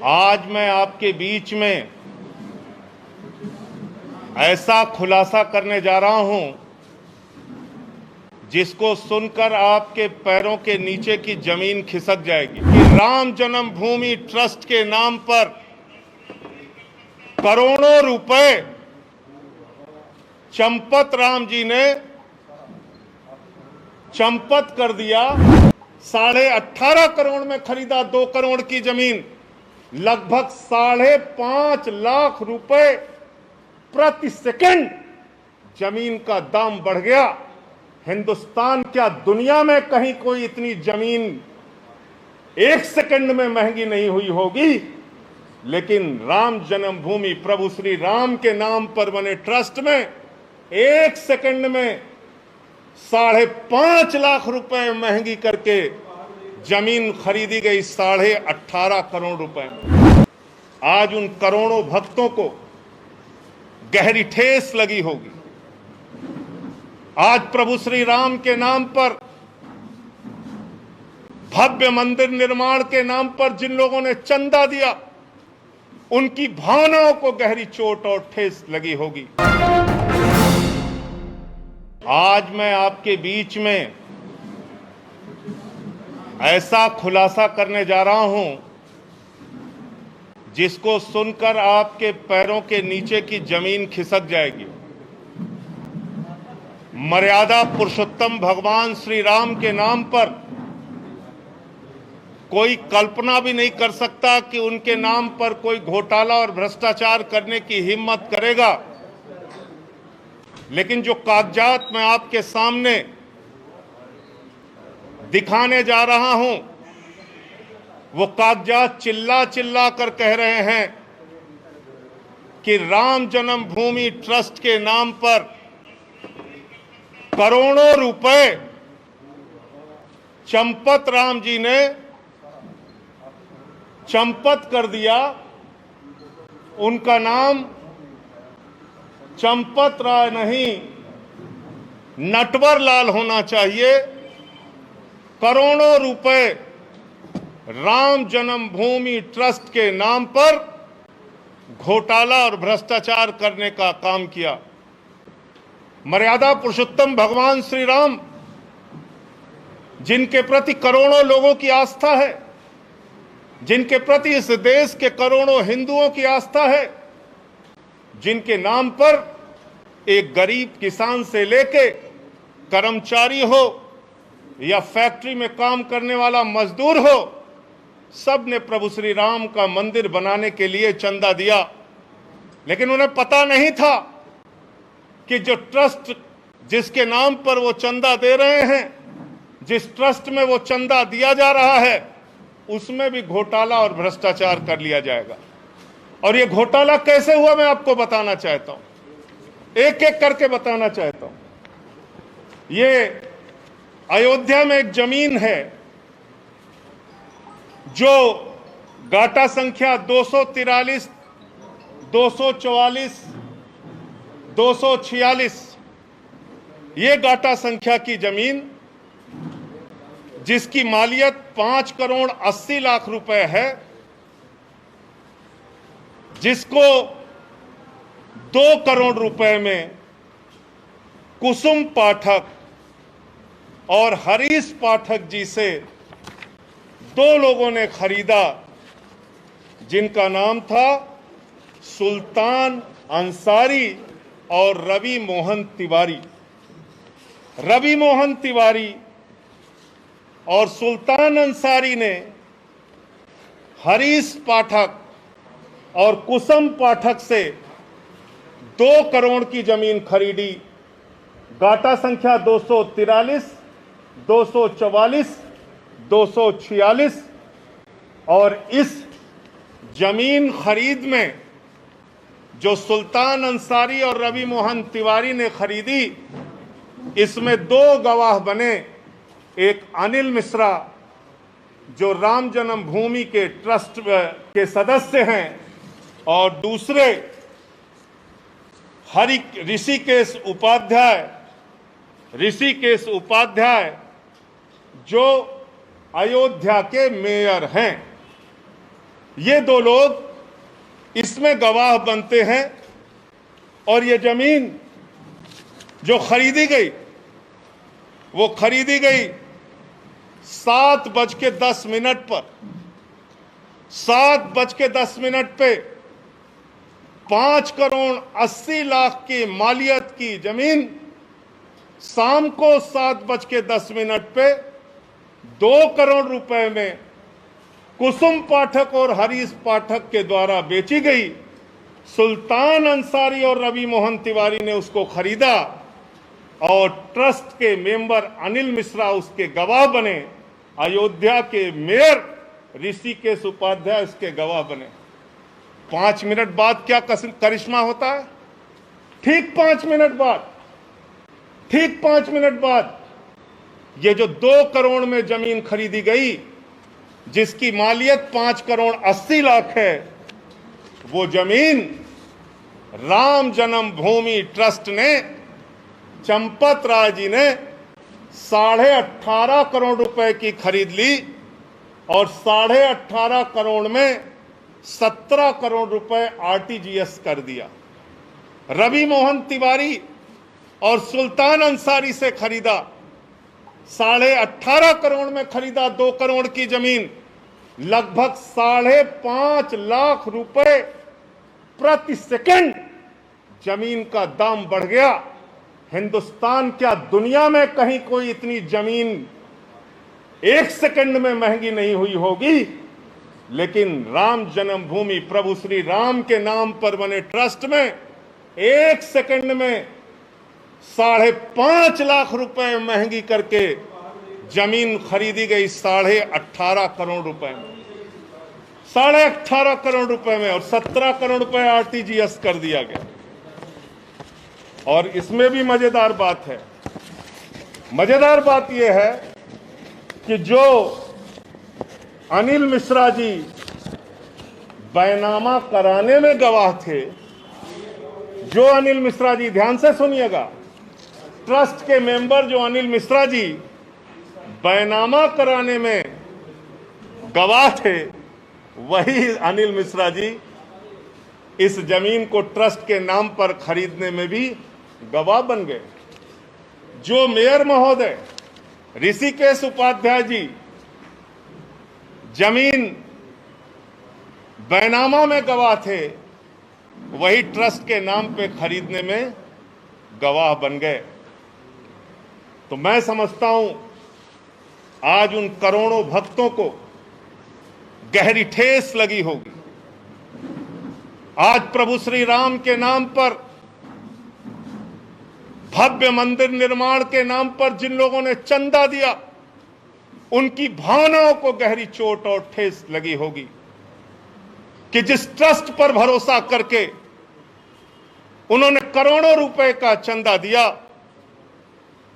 आज मैं आपके बीच में ऐसा खुलासा करने जा रहा हूं जिसको सुनकर आपके पैरों के नीचे की जमीन खिसक जाएगी कि राम जन्मभूमि ट्रस्ट के नाम पर करोड़ों रुपए चंपत राम जी ने चंपत कर दिया। 18.5 करोड़ में खरीदा 2 करोड़ की जमीन, लगभग 5.5 लाख रुपए प्रति सेकंड जमीन का दाम बढ़ गया। हिंदुस्तान क्या दुनिया में कहीं कोई इतनी जमीन 1 सेकंड में महंगी नहीं हुई होगी, लेकिन राम जन्मभूमि प्रभु श्री राम के नाम पर बने ट्रस्ट में 1 सेकंड में 5.5 लाख रुपए महंगी करके जमीन खरीदी गई 18.5 करोड़ रुपए में। आज उन करोड़ों भक्तों को गहरी ठेस लगी होगी। आज प्रभु श्री राम के नाम पर, भव्य मंदिर निर्माण के नाम पर जिन लोगों ने चंदा दिया, उनकी भावनाओं को गहरी चोट और ठेस लगी होगी। आज मैं आपके बीच में ऐसा खुलासा करने जा रहा हूं जिसको सुनकर आपके पैरों के नीचे की जमीन खिसक जाएगी। मर्यादा पुरुषोत्तम भगवान श्री राम के नाम पर कोई कल्पना भी नहीं कर सकता कि उनके नाम पर कोई घोटाला और भ्रष्टाचार करने की हिम्मत करेगा। लेकिन जो कागजात मैं आपके सामने दिखाने जा रहा हूं, वो कागजात चिल्ला चिल्ला कर कह रहे हैं कि राम जन्मभूमि ट्रस्ट के नाम पर करोड़ों रुपए चंपत राम जी ने चंपत कर दिया। उनका नाम चंपत राय नहीं, नटवर लाल होना चाहिए। करोड़ों रुपए राम जन्मभूमि ट्रस्ट के नाम पर घोटाला और भ्रष्टाचार करने का काम किया। मर्यादा पुरुषोत्तम भगवान श्री राम, जिनके प्रति करोड़ों लोगों की आस्था है, जिनके प्रति इस देश के करोड़ों हिंदुओं की आस्था है, जिनके नाम पर एक गरीब किसान से लेके कर्मचारी हो या फैक्ट्री में काम करने वाला मजदूर हो, सब ने प्रभु श्री राम का मंदिर बनाने के लिए चंदा दिया। लेकिन उन्हें पता नहीं था कि जो ट्रस्ट जिसके नाम पर वो चंदा दे रहे हैं, जिस ट्रस्ट में वो चंदा दिया जा रहा है, उसमें भी घोटाला और भ्रष्टाचार कर लिया जाएगा। और ये घोटाला कैसे हुआ मैं आपको बताना चाहता हूं, एक एक करके बताना चाहता हूं। ये अयोध्या में एक जमीन है जो गाटा संख्या 243, 244, 246, ये गाटा संख्या की जमीन, जिसकी मालियत 5 करोड़ 80 लाख रुपए है, जिसको 2 करोड़ रुपए में कुसुम पाठक और हरीश पाठक जी से 2 लोगों ने खरीदा, जिनका नाम था सुल्तान अंसारी और रवि मोहन तिवारी। रवि मोहन तिवारी और सुल्तान अंसारी ने हरीश पाठक और कुसुम पाठक से 2 करोड़ की जमीन खरीदी। गाटा संख्या 243, 244, 246। और इस जमीन खरीद में जो सुल्तान अंसारी और रवि मोहन तिवारी ने खरीदी, इसमें 2 गवाह बने। एक अनिल मिश्रा, जो राम जन्मभूमि के ट्रस्ट के सदस्य हैं, और दूसरे ऋषिकेश उपाध्याय जो अयोध्या के मेयर हैं। ये दो लोग इसमें गवाह बनते हैं। और ये जमीन जो खरीदी गई वो खरीदी गई 7:10 पर। 7:10 पे 5,80,00,000 की मालियत की जमीन शाम को 7:10 पे 2 करोड़ रुपए में कुसुम पाठक और हरीश पाठक के द्वारा बेची गई। सुल्तान अंसारी और रवि मोहन तिवारी ने उसको खरीदा और ट्रस्ट के मेंबर अनिल मिश्रा उसके गवाह बने। अयोध्या के मेयर ऋषिकेश उपाध्याय उसके गवाह बने। 5 मिनट बाद क्या करिश्मा होता है? ठीक 5 मिनट बाद ये जो 2 करोड़ में जमीन खरीदी गई, जिसकी मालियत 5,80,00,000 है, वो जमीन राम जन्मभूमि ट्रस्ट ने, चंपत राय जी ने 18.5 करोड़ रुपए की खरीद ली और 18.5 करोड़ में 17 करोड़ रुपए आरटीजीएस कर दिया। रवि मोहन तिवारी और सुल्तान अंसारी से खरीदा, 18.5 करोड़ में खरीदा 2 करोड़ की जमीन। लगभग 5.5 लाख रुपए प्रति सेकंड जमीन का दाम बढ़ गया। हिंदुस्तान क्या दुनिया में कहीं कोई इतनी जमीन 1 सेकंड में महंगी नहीं हुई होगी। लेकिन राम जन्मभूमि प्रभु श्री राम के नाम पर बने ट्रस्ट में 1 सेकंड में 5.5 लाख रुपए महंगी करके जमीन खरीदी गई 18.5 करोड़ रुपए में। 18.5 करोड़ रुपए में और 17 करोड़ रुपए आरटीजीएस कर दिया गया। और इसमें भी मजेदार बात है। मजेदार बात यह है कि जो अनिल मिश्रा जी बैनामा कराने में गवाह थे, जो अनिल मिश्रा जी, ध्यान से सुनिएगा, ट्रस्ट के मेंबर जो अनिल मिश्रा जी बैनामा कराने में गवाह थे, वही अनिल मिश्रा जी इस जमीन को ट्रस्ट के नाम पर खरीदने में भी गवाह बन गए। जो मेयर महोदय ऋषिकेश उपाध्याय जी जमीन बैनामा में गवाह थे, वही ट्रस्ट के नाम पे खरीदने में गवाह बन गए। तो मैं समझता हूं आज उन करोड़ों भक्तों को गहरी ठेस लगी होगी। आज प्रभु श्री राम के नाम पर, भव्य मंदिर निर्माण के नाम पर जिन लोगों ने चंदा दिया, उनकी भावनाओं को गहरी चोट और ठेस लगी होगी कि जिस ट्रस्ट पर भरोसा करके उन्होंने करोड़ों रुपए का चंदा दिया,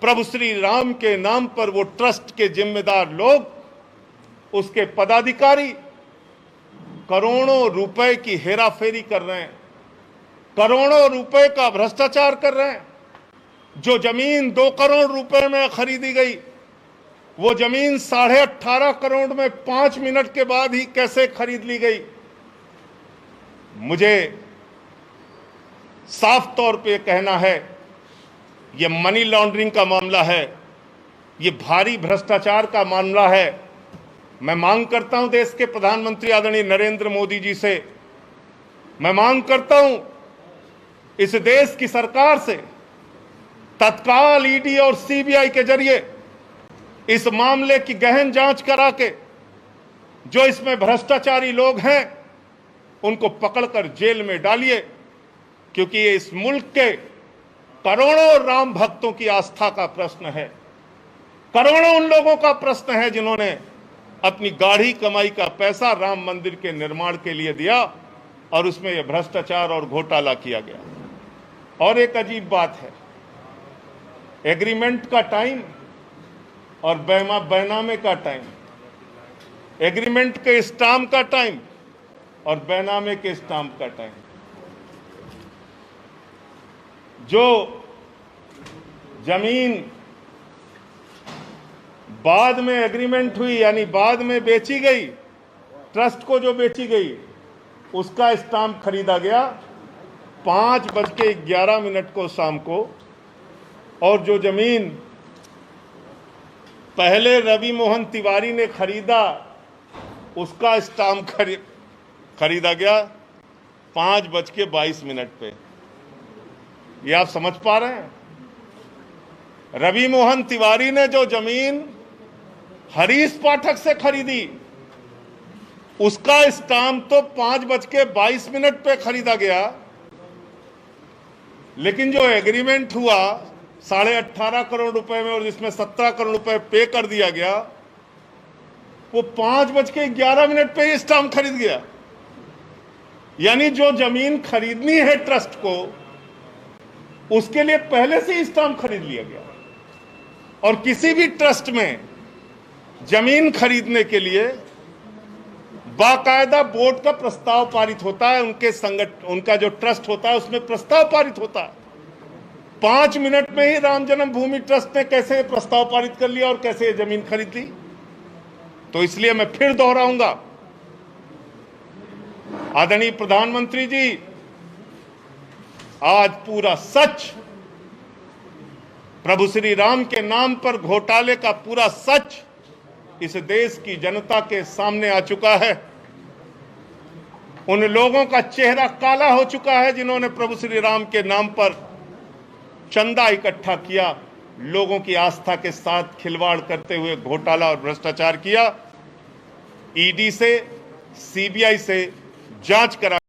प्रभु श्री राम के नाम पर वो ट्रस्ट के जिम्मेदार लोग, उसके पदाधिकारी करोड़ों रुपए की हेराफेरी कर रहे हैं, करोड़ों रुपए का भ्रष्टाचार कर रहे हैं। जो जमीन 2 करोड़ रुपए में खरीदी गई, वो जमीन 18.5 करोड़ में 5 मिनट के बाद ही कैसे खरीद ली गई। मुझे साफ तौर पे कहना है, ये मनी लॉन्ड्रिंग का मामला है, ये भारी भ्रष्टाचार का मामला है। मैं मांग करता हूं देश के प्रधानमंत्री आदरणीय नरेंद्र मोदी जी से, मैं मांग करता हूं इस देश की सरकार से, तत्काल ईडी और सीबीआई के जरिए इस मामले की गहन जांच करा के जो इसमें भ्रष्टाचारी लोग हैं उनको पकड़कर जेल में डालिए, क्योंकि ये इस मुल्क के करोड़ों राम भक्तों की आस्था का प्रश्न है। करोड़ों उन लोगों का प्रश्न है जिन्होंने अपनी गाढ़ी कमाई का पैसा राम मंदिर के निर्माण के लिए दिया और उसमें यह भ्रष्टाचार और घोटाला किया गया। और एक अजीब बात है, एग्रीमेंट का टाइम और बैनामे का टाइम, एग्रीमेंट के स्टाम्प का टाइम और बैनामे के स्टाम्प का टाइम। जो जमीन बाद में एग्रीमेंट हुई, यानी बाद में बेची गई, ट्रस्ट को जो बेची गई उसका स्टाम्प खरीदा गया 5:11 को शाम को, और जो जमीन पहले रवि मोहन तिवारी ने खरीदा उसका स्टाम्प खरीदा गया 5:22 पे। ये आप समझ पा रहे हैं? रवि मोहन तिवारी ने जो जमीन हरीश पाठक से खरीदी उसका स्टाम्प तो 5:22 पे खरीदा गया, लेकिन जो एग्रीमेंट हुआ 18.5 करोड़ रुपए में और जिसमें 17 करोड़ रुपए पे कर दिया गया, वो 5:11 पे ये स्टाम्प खरीद गया। यानी जो जमीन खरीदनी है ट्रस्ट को, उसके लिए पहले से ही स्टाम्प खरीद लिया गया। और किसी भी ट्रस्ट में जमीन खरीदने के लिए बाकायदा बोर्ड का प्रस्ताव पारित होता है, उनका जो ट्रस्ट होता है उसमें प्रस्ताव पारित होता है। 5 मिनट में ही राम जन्मभूमि ट्रस्ट ने कैसे प्रस्ताव पारित कर लिया और कैसे ये जमीन खरीद ली। तो इसलिए मैं फिर दोहराऊंगा, आदरणीय प्रधानमंत्री जी, आज पूरा सच, प्रभु श्री राम के नाम पर घोटाले का पूरा सच इस देश की जनता के सामने आ चुका है। उन लोगों का चेहरा काला हो चुका है जिन्होंने प्रभु श्री राम के नाम पर चंदा इकट्ठा किया, लोगों की आस्था के साथ खिलवाड़ करते हुए घोटाला और भ्रष्टाचार किया। ईडी से, सीबीआई से जांच करा